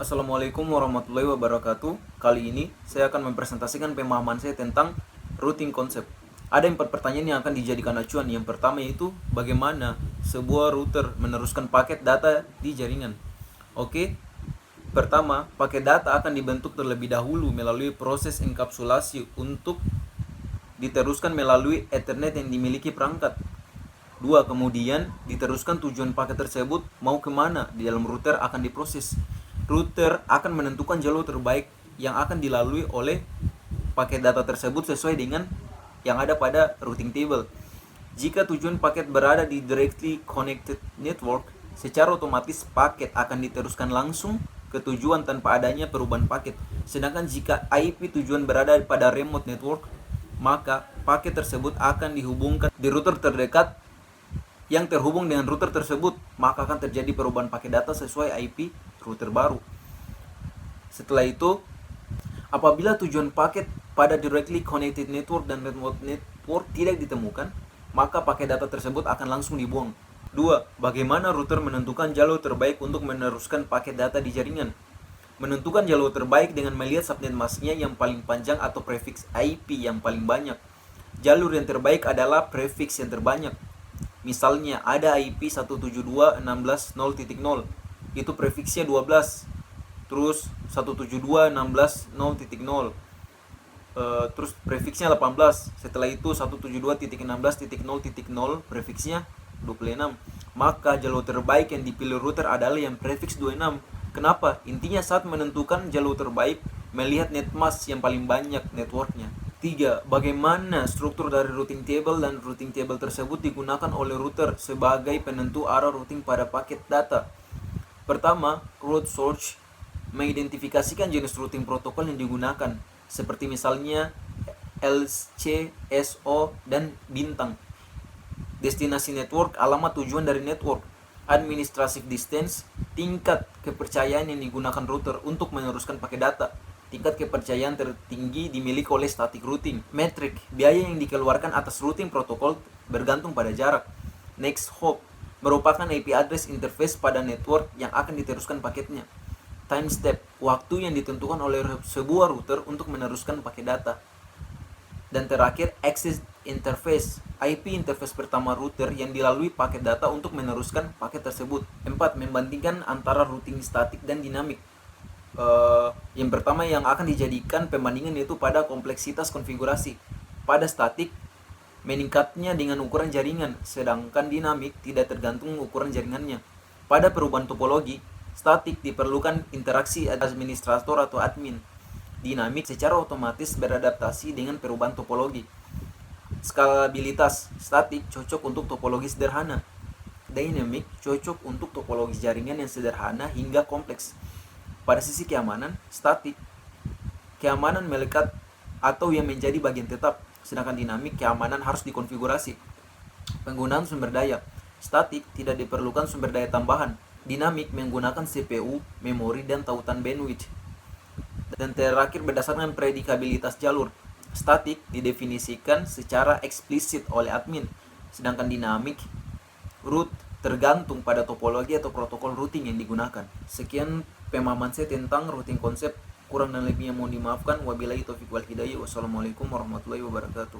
Assalamualaikum warahmatullahi wabarakatuh. Kali ini saya akan mempresentasikan pemahaman saya tentang routing concept. Ada 4 pertanyaan yang akan dijadikan acuan. Yang pertama yaitu bagaimana sebuah router meneruskan paket data di jaringan. Oke. Pertama, paket data akan dibentuk terlebih dahulu melalui proses enkapsulasi untuk diteruskan melalui Ethernet yang dimiliki perangkat. 2. Kemudian diteruskan tujuan paket tersebut mau kemana di dalam router akan diproses. Router akan menentukan jalur terbaik yang akan dilalui oleh paket data tersebut sesuai dengan yang ada pada routing table. Jika tujuan paket berada di directly connected network, secara otomatis paket akan diteruskan langsung ke tujuan tanpa adanya perubahan paket. Sedangkan jika IP tujuan berada pada remote network, maka paket tersebut akan dihubungkan di router terdekat yang terhubung dengan router tersebut, maka akan terjadi perubahan paket data sesuai IP router baru. Setelah itu, apabila tujuan paket pada directly connected network dan remote network tidak ditemukan, maka paket data tersebut akan langsung dibuang. 2. Bagaimana router menentukan jalur terbaik untuk meneruskan paket data di jaringan? Menentukan jalur terbaik dengan melihat subnet masknya yang paling panjang atau prefix IP yang paling banyak. Jalur yang terbaik adalah prefix yang terbanyak. Misalnya ada IP 172.16.0.0, itu prefiksnya 12. Terus 172.16.0.0, terus prefiksnya 18. Setelah itu 172.16.0.0 prefiksnya 26. Maka jalur terbaik yang dipilih router adalah yang prefiks 26. Kenapa? Intinya saat menentukan jalur terbaik, melihat netmask yang paling banyak networknya. 3. Bagaimana struktur dari routing table dan routing table tersebut digunakan oleh router sebagai penentu arah routing pada paket data. Pertama, route search mengidentifikasikan jenis routing protokol yang digunakan, seperti misalnya LC, SO, dan bintang. Destinasi network, alamat tujuan dari network. Administrative distance, tingkat kepercayaan yang digunakan router untuk meneruskan paket data. Tingkat kepercayaan tertinggi dimiliki oleh static routing. Metrik, biaya yang dikeluarkan atas routing protokol bergantung pada jarak. Next hop, merupakan IP address interface pada network yang akan diteruskan paketnya. Time step, waktu yang ditentukan oleh sebuah router untuk meneruskan paket data. Dan terakhir, access interface, IP interface pertama router yang dilalui paket data untuk meneruskan paket tersebut. 4. Membandingkan antara routing statik dan dinamik. Yang pertama yang akan dijadikan pembandingan yaitu pada kompleksitas konfigurasi. Pada statik, meningkatnya dengan ukuran jaringan, sedangkan dinamik tidak tergantung ukuran jaringannya. Pada perubahan topologi, statik diperlukan interaksi administrator atau admin. Dinamik secara otomatis beradaptasi dengan perubahan topologi. Skalabilitas, statik cocok untuk topologi sederhana. Dynamic cocok untuk topologi jaringan yang sederhana hingga kompleks. Pada sisi keamanan, statik keamanan melekat atau yang menjadi bagian tetap, sedangkan dinamik keamanan harus dikonfigurasi. Penggunaan sumber daya, statik tidak diperlukan sumber daya tambahan. Dinamik menggunakan CPU, memori, dan tautan bandwidth. Dan terakhir berdasarkan predikabilitas jalur, statik didefinisikan secara eksplisit oleh admin, sedangkan dinamik root tergantung pada topologi atau protokol routing yang digunakan. Sekian pemahaman saya tentang routing konsep. Kurang dan lebihnya mohon dimaafkan. Wabillahi taufiq wal hidayah. Wassalamualaikum warahmatullahi wabarakatuh.